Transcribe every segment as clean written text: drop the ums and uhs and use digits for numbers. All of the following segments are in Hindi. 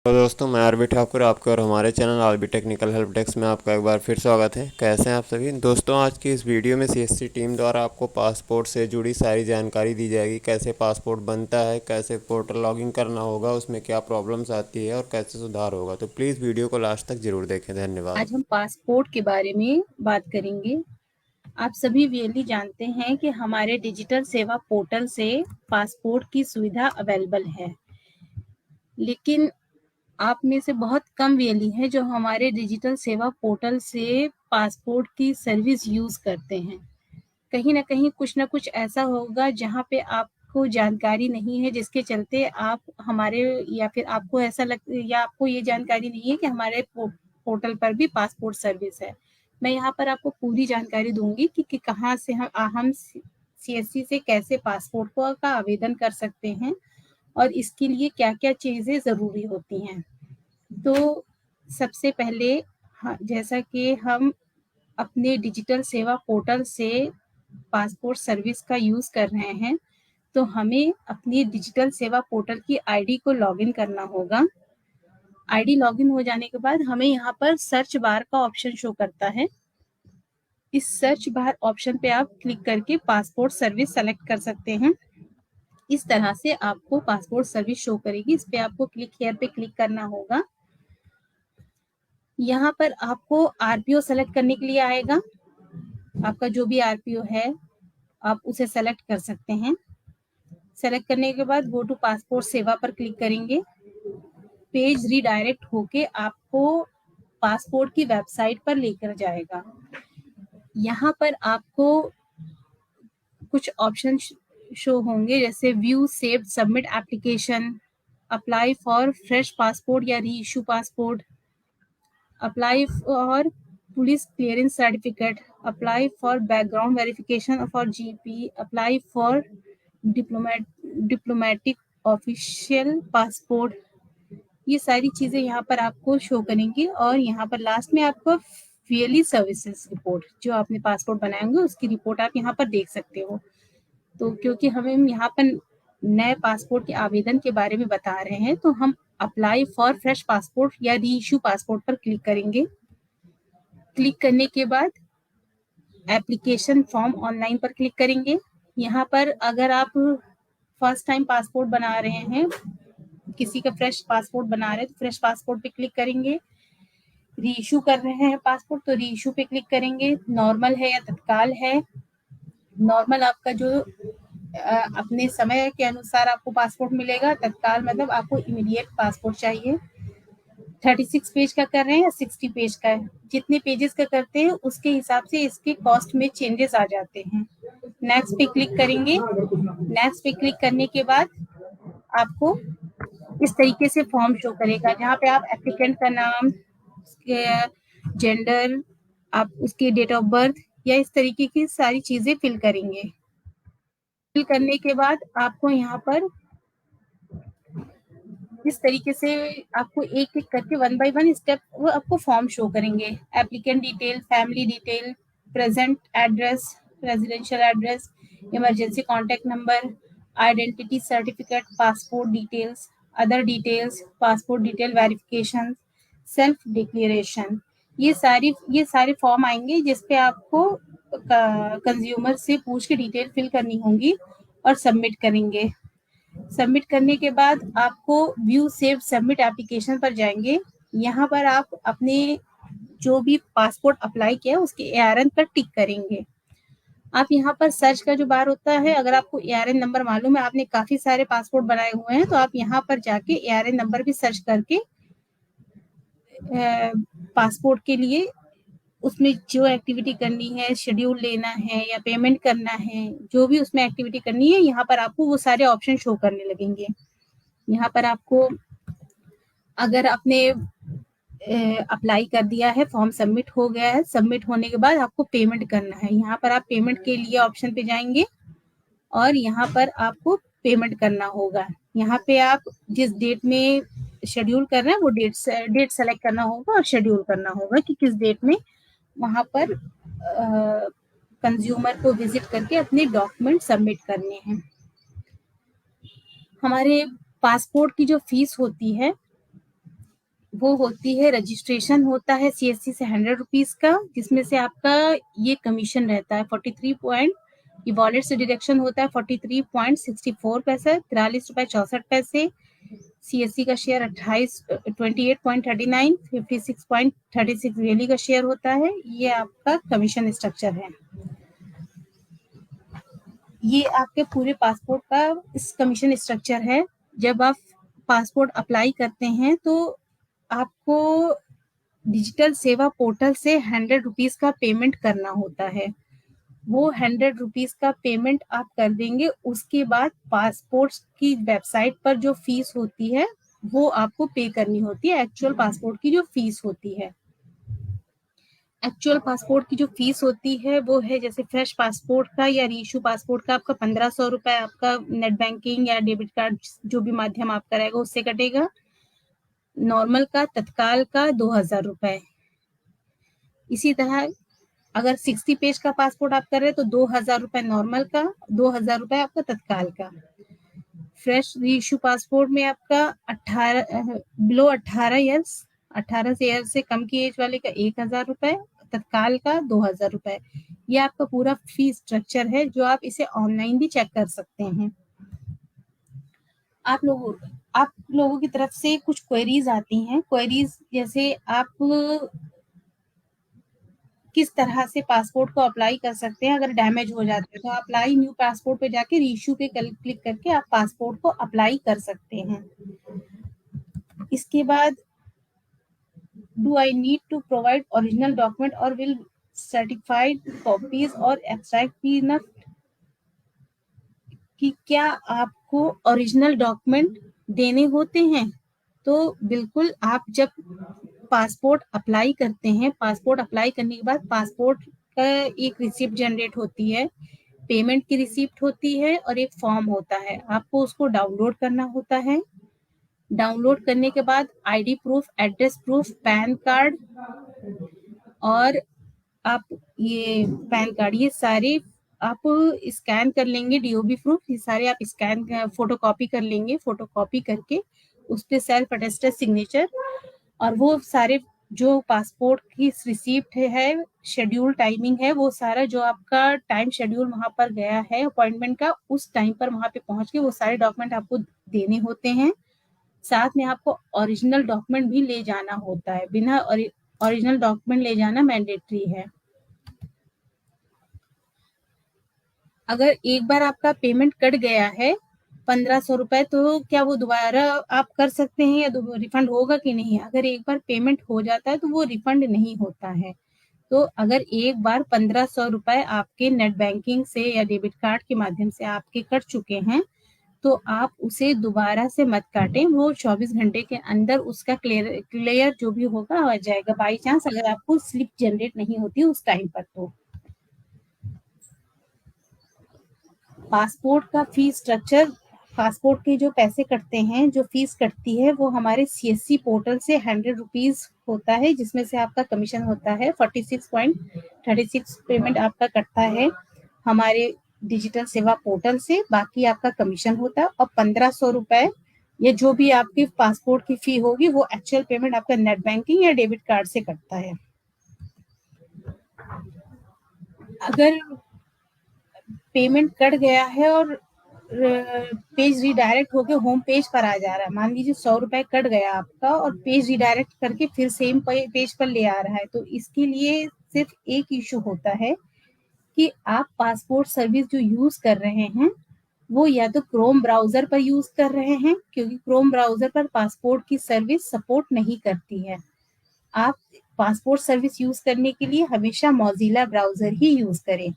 तो दोस्तों, मैं आरबी ठाकुर आपके और हमारे channel RB technical help desk में आपका एक बार फिर स्वागत है। कैसे हैं आप सभी दोस्तों? आज की इस वीडियो में सीएससी टीम द्वारा आपको पासपोर्ट से जुड़ी सारी जानकारी दी जाएगी। कैसे पासपोर्ट बनता है, कैसे पोर्टल लॉगिन करना होगा, उसमें क्या प्रॉब्लम्स आती है और कैसे सुधार होगा। तो प्लीज़ वीडियो को लास्ट तक ज़रूर देखें। धन्यवाद। आज हम पासपोर्ट के बारे में बात करेंगे। आप सभी वेली जानते हैं कि हमारे डिजिटल सेवा पोर्टल से पासपोर्ट की सुविधा अवेलेबल है, लेकिन आप में से बहुत कम वेली हैं जो हमारे डिजिटल सेवा पोर्टल से पासपोर्ट की सर्विस यूज़ करते हैं। कहीं न कहीं कुछ न कुछ ऐसा होगा जहाँ पे आपको जानकारी नहीं है, जिसके चलते आप हमारे या फिर आपको ऐसा लग या आपको ये जानकारी नहीं है कि हमारे पोर्टल पर भी पासपोर्ट सर्विस है। मैं यहाँ पर आपको पूरी जानकारी दूँगी कि कहाँ से हम सीएससी से कैसे पासपोर्ट का आवेदन कर सकते हैं और इसके लिए क्या-क्या चीज़ें ज़रूरी होती हैं। तो सबसे पहले जैसा कि हम अपने डिजिटल सेवा पोर्टल से पासपोर्ट सर्विस का यूज़ कर रहे हैं, तो हमें अपनी डिजिटल सेवा पोर्टल की आईडी को लॉगिन करना होगा। आईडी लॉगिन हो जाने के बाद हमें यहाँ पर सर्च बार का ऑप्शन शो करता है। इस सर्च बार ऑप्शन पे आप क्लिक करके पासपोर्ट सर्विस सेलेक्ट कर सकते हैं। इस तरह से आपको पासपोर्ट सर्विस शो करेगी। इस पे आपको क्लिक हियर पे क्लिक करना होगा। यहाँ पर आपको आरपीओ सेलेक्ट करने के लिए आएगा। आपका जो भी आरपीओ है, आप उसे सेलेक्ट कर सकते हैं। सेलेक्ट करने के बाद गो टू पासपोर्ट सेवा पर क्लिक करेंगे। पेज रीडायरेक्ट होके आपको पासपोर्ट की वेबसाइट पर लेकर जाएगा। यहाँ पर आपको कुछ ऑप्शन शो होंगे, जैसे view saved submit application, apply for fresh passport या री issue passport, apply for police clearance certificate, apply for background verification for GP, apply for diplomatic official passport. ये सारी चीज़ें यहाँ पर आपको शो करेंगी और यहाँ पर लास्ट में आपको फियरली सर्विसेज रिपोर्ट, जो आपने पासपोर्ट बनाएंगे उसकी रिपोर्ट आप यहाँ पर देख सकते हो। तो क्योंकि हमें यहाँ पर नए पासपोर्ट के आवेदन के बारे में बता रहे हैं, तो हम अप्लाई फॉर फ्रेश पासपोर्ट या री इशू पासपोर्ट पर क्लिक करेंगे। क्लिक करने के बाद एप्लीकेशन फॉर्म ऑनलाइन पर क्लिक करेंगे। यहाँ पर अगर आप फर्स्ट टाइम पासपोर्ट बना रहे हैं, किसी का फ्रेश पासपोर्ट बना रहे हैं, तो फ्रेश पासपोर्ट पे क्लिक करेंगे। री इशू कर रहे हैं पासपोर्ट, तो री इशू पे क्लिक करेंगे। नॉर्मल है या तत्काल है, नॉर्मल आपका जो अपने समय के अनुसार आपको पासपोर्ट मिलेगा, तत्काल मतलब आपको इमीडिएट पासपोर्ट चाहिए। 36 पेज का कर रहे हैं या 60 पेज का है, जितने पेजेस का करते हैं उसके हिसाब से इसके कॉस्ट में चेंजेस आ जाते हैं। नेक्स्ट पे क्लिक करेंगे। नेक्स्ट पे क्लिक करने के बाद आपको इस तरीके से फॉर्म शो करेगा, जहाँ पे आप एप्लीकेंट का नाम, उसके जेंडर, आप उसकी डेट ऑफ बर्थ या इस तरीके की सारी चीजें फिल करेंगे। फिल करने के बाद आपको यहाँ पर इस तरीके से आपको एक एक करके 1 बाय 1 स्टेप वो आपको फॉर्म शो करेंगे। Applicant detail, family detail, present address, residential address, emergency contact number, identity certificate, passport details, other details, passport detail verification, self declaration. ये सारे फॉर्म आएंगे जिसपे आपको कंज्यूमर से पूछ के डिटेल फिल करनी होंगी और सबमिट करेंगे। सबमिट करने के बाद आपको व्यू सेव सबमिट एप्लीकेशन पर जाएंगे। यहाँ पर आप अपने जो भी पासपोर्ट अप्लाई किया उसके एआरएन पर टिक करेंगे। आप यहाँ पर सर्च का जो बार होता है, अगर आपको एआरएन नंबर मालूम है, आपने काफी सारे पासपोर्ट बनाए हुए हैं, तो आप यहाँ पर जाके एआरएन नंबर भी सर्च करके पासपोर्ट के लिए उसमें जो एक्टिविटी करनी है, शेड्यूल लेना है या पेमेंट करना है, जो भी उसमें एक्टिविटी करनी है, यहाँ पर आपको वो सारे ऑप्शन शो करने लगेंगे। यहाँ पर आपको अगर आपने अप्लाई कर दिया है, फॉर्म सबमिट हो गया है, सबमिट होने के बाद आपको पेमेंट करना है। यहाँ पर आप पेमेंट के लिए ऑप्शन पे जाएंगे और यहाँ पर आपको पेमेंट करना होगा। यहाँ पे आप जिस डेट में शेड्यूल कर रहे हैं वो डेट सेलेक्ट करना होगा और शेड्यूल करना होगा कि किस डेट में वहाँ पर कंज्यूमर को विजिट करके अपने डॉक्यूमेंट सबमिट करने हैं। हमारे पासपोर्ट की जो फीस होती है वो होती है, रजिस्ट्रेशन होता है सीएससी से 100 रुपीज का, जिसमें से आपका ये कमीशन रहता है 43 पॉइंट, ये वॉलेट से डिडक्शन होता है 43.64 पैसा, 43 रुपए 64 पैसे। सीएससी का शेयर 28.39, 56.36 वेली का शेयर होता है। ये आपका कमीशन स्ट्रक्चर है। ये आपके पूरे पासपोर्ट का इस कमीशन स्ट्रक्चर है। जब आप पासपोर्ट अप्लाई करते हैं तो आपको डिजिटल सेवा पोर्टल से 100 रुपीज का पेमेंट करना होता है। वो 100 रुपीज का पेमेंट आप कर देंगे, उसके बाद पासपोर्ट की वेबसाइट पर जो फीस होती है वो आपको पे करनी होती है। एक्चुअल पासपोर्ट की जो फीस होती है, एक्चुअल पासपोर्ट की जो फीस होती है वो है, जैसे फ्रेश पासपोर्ट का या रीइश्यू पासपोर्ट का आपका 1500 रुपए आपका नेट बैंकिंग या डेबिट कार्ड जो भी माध्यम आपका रहेगा उससे कटेगा। नॉर्मल का, तत्काल का 2000 रुपए। इसी तरह अगर 60 पेज का पासपोर्ट आप कर रहे हैं तो 2000 रुपए नॉर्मल का, 2000 रुपए आपका तत्काल का। फ्रेश रीइश्यू पासपोर्ट में आपका 18 बिलो 18 ईयर्स, 18 से कम की एज वाले का 1000 रुपए, तत्काल का 2000 रुपए। ये आपका पूरा फी स्ट्रक्चर है, जो आप इसे ऑनलाइन भी चेक कर सकते हैं। आप लोगों की तरफ से कुछ क्वेरीज आती हैं। क्वेरीज जैसे आप किस तरह से पासपोर्ट को अप्लाई कर सकते हैं अगर डैमेज हो जाता है, तो अप्लाई न्यू पासपोर्ट पे जाके रीइश्यू पे क्लिक करके आप पासपोर्ट को अप्लाई कर सकते हैं। इसके बाद do I need to provide original document और विल सर्टिफाइड कॉपीज और एक्सट्रैक्ट बी इनफ, कि क्या आपको ओरिजिनल डॉक्यूमेंट देने होते हैं। तो बिल्कुल, आप जब पासपोर्ट अप्लाई करते हैं, पासपोर्ट अप्लाई करने के बाद पासपोर्ट का एक रिसिप्ट जनरेट होती है, पेमेंट की रिसिप्ट होती है और एक फॉर्म होता है। आपको उसको डाउनलोड करना होता है। डाउनलोड करने के बाद ID proof, address proof, pan card और आप ये पैन कार्ड, ये सारे आप स्कैन कर लेंगे। डीओबी प्रूफ, ये सारे आप स्कैन फोटो कॉपी कर लेंगे। फोटो कॉपी करके उस पर सेल्फ अटेस्टेड सिग्नेचर, और वो सारे जो पासपोर्ट की रिसीप्ट है, शेड्यूल टाइमिंग है, वो सारा जो आपका टाइम शेड्यूल वहां पर गया है अपॉइंटमेंट का, उस टाइम पर वहां पे पहुंच के वो सारे डॉक्यूमेंट आपको देने होते हैं। साथ में आपको ओरिजिनल डॉक्यूमेंट भी ले जाना होता है। बिना ओरिजिनल डॉक्यूमेंट ले जाना मैंडेटरी है। अगर एक बार आपका पेमेंट कट गया है 1500 रुपए, तो क्या वो दोबारा आप कर सकते हैं या रिफंड होगा कि नहीं। अगर एक बार पेमेंट हो जाता है तो वो रिफंड नहीं होता है। तो अगर एक बार 1500 रुपए आपके नेट बैंकिंग से या डेबिट कार्ड के माध्यम से आपके कट चुके हैं, तो आप उसे दोबारा से मत काटें। वो 24 घंटे के अंदर उसका क्लियर जो भी होगा आ जाएगा, बाई चांस अगर आपको स्लिप जनरेट नहीं होती उस टाइम पर। तो पासपोर्ट का फीस स्ट्रक्चर, पासपोर्ट के जो पैसे कटते हैं, जो फीस कटती है, वो हमारे सीएससी पोर्टल से 100 रुपीज होता है, जिसमें से आपका कमीशन होता है 46.36 पेमेंट आपका कटता है हमारे डिजिटल सेवा पोर्टल से। बाकी आपका कमीशन होता है। और 1500 रुपए ये जो भी आपकी पासपोर्ट की फी होगी, वो एक्चुअल पेमेंट आपका नेट बैंकिंग या डेबिट कार्ड से कटता है। अगर पेमेंट कट गया है और पेज रिडायरेक्ट होके होम पेज पर आ जा रहा है, मान लीजिए 100 रुपए कट गया आपका और पेज रिडायरेक्ट करके फिर सेम पेज पर ले आ रहा है, तो इसके लिए सिर्फ एक इशू होता है कि आप पासपोर्ट सर्विस जो यूज कर रहे हैं वो या तो क्रोम ब्राउजर पर यूज कर रहे हैं, क्योंकि क्रोम ब्राउजर पर पासपोर्ट की सर्विस सपोर्ट नहीं करती है। आप पासपोर्ट सर्विस यूज करने के लिए हमेशा मौजिला ब्राउजर ही यूज करें।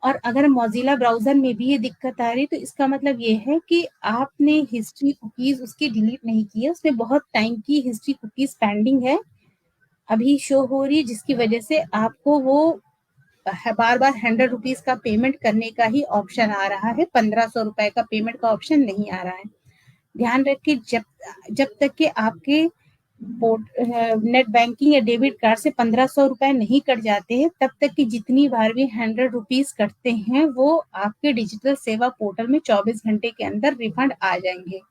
और अगर मौजिला ब्राउजर में भी ये दिक्कत आ रही है, तो इसका मतलब ये है कि आपने हिस्ट्री कुकीज उसकी डिलीट नहीं की है, उसमें बहुत टाइम की हिस्ट्री कुकीज पेंडिंग है, अभी शो हो रही है, जिसकी वजह से आपको वो बार बार 100 रुपीज का पेमेंट करने का ही ऑप्शन आ रहा है, 1500 रुपए का पेमेंट का ऑप्शन नहीं आ रहा है। ध्यान रखिए, जब तक कि आपके नेट बैंकिंग या डेबिट कार्ड से 1500 रुपए नहीं कट जाते हैं, तब तक कि जितनी बार भी 100 रुपीज कटते हैं वो आपके डिजिटल सेवा पोर्टल में 24 घंटे के अंदर रिफंड आ जाएंगे।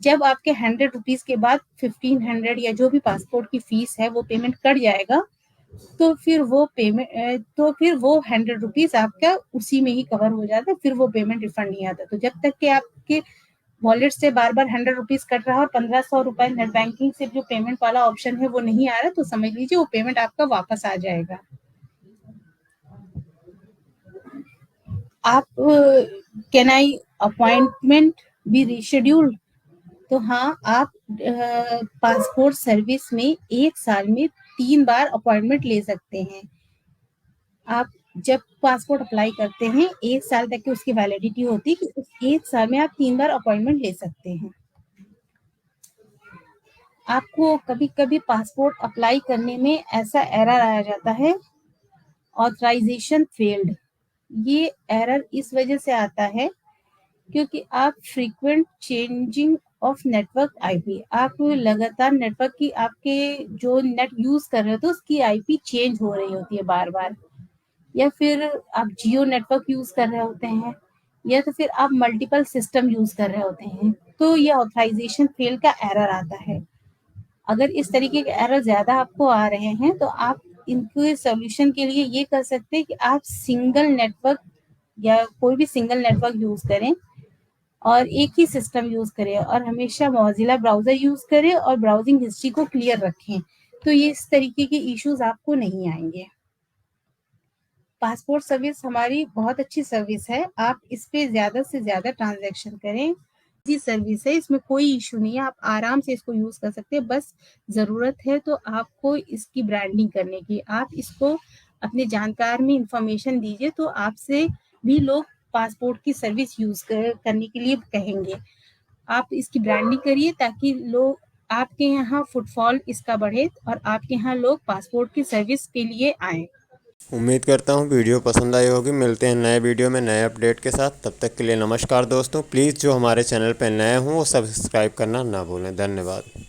जब आपके 100 रुपीज़ के बाद 1500 या जो भी पासपोर्ट की फ़ीस है वो पेमेंट कट जाएगा, तो फिर वो 100 रुपीज़ आपका उसी में ही कवर हो जाता है, फिर वो पेमेंट रिफंड नहीं आता। तो जब तक कि आपके वॉलेट से बार-बार 100 रुपीज़ कट रहा है और 1500 रुपए नेट बैंकिंग से जो पेमेंट वाला ऑप्शन है वो नहीं आ रहा, तो समझ लीजिए वो पेमेंट आपका वापस आ जाएगा। आप can I appointment be rescheduled? तो हाँ, आप पासपोर्ट सर्विस में 1 साल में 3 बार अपॉइंटमेंट ले सकते हैं। आप जब पासपोर्ट अप्लाई करते हैं, 1 साल तक की उसकी वैलिडिटी होती है कि उस 1 साल में आप 3 बार अपॉइंटमेंट ले सकते हैं। आपको कभी-कभी पासपोर्ट अप्लाई करने में ऐसा एरर आ जाता है, ऑथराइज़ेशन फेल्ड। ये एरर इस वजह से आता है क्योंकि आप frequent changing of network IP, आप लगातार नेटवर्क की आपके जो नेट यूज़ कर रहे होते हैं उसकी आईपी चेंज हो रही होती है बार-बार, या फिर आप जियो नेटवर्क यूज़ कर रहे होते हैं, या तो फिर आप मल्टीपल सिस्टम यूज़ कर रहे होते हैं, तो ये ऑथराइज़ेशन फेल का एरर आता है। अगर इस तरीके के एरर ज़्यादा आपको आ रहे हैं तो आप इनके सॉल्यूशन के लिए ये कर सकते हैं कि आप सिंगल नेटवर्क या कोई भी सिंगल नेटवर्क यूज़ करें और एक ही सिस्टम यूज़ करें और हमेशा मौजिला ब्राउज़र यूज़ करें और ब्राउज़िंग हिस्ट्री को क्लियर रखें। तो ये इस तरीके के इश्यूज़ आपको नहीं आएँगे। पासपोर्ट सर्विस हमारी बहुत अच्छी सर्विस है, आप इस पे ज़्यादा से ज़्यादा ट्रांज़ैक्शन करें। जी सर्विस है, इसमें कोई इश्यू नहीं है, आप आराम से इसको यूज़ कर सकते हैं, बस ज़रूरत है तो आपको इसकी ब्रांडिंग करने की। आप इसको अपने जानकार में इन्फॉर्मेशन दीजिए तो आपसे भी लोग पासपोर्ट की सर्विस यूज़ करने के लिए कहेंगे। आप इसकी ब्रांडिंग करिए ताकि लोग आपके यहाँ फुटफॉल इसका बढ़े और आपके यहाँ लोग पासपोर्ट की सर्विस के लिए आएँ। उम्मीद करता हूँ वीडियो पसंद आई होगी। मिलते हैं नए वीडियो में नए अपडेट के साथ। तब तक के लिए नमस्कार दोस्तों। प्लीज़ जो हमारे चैनल पर नए हों वो सब्सक्राइब करना ना भूलें। धन्यवाद।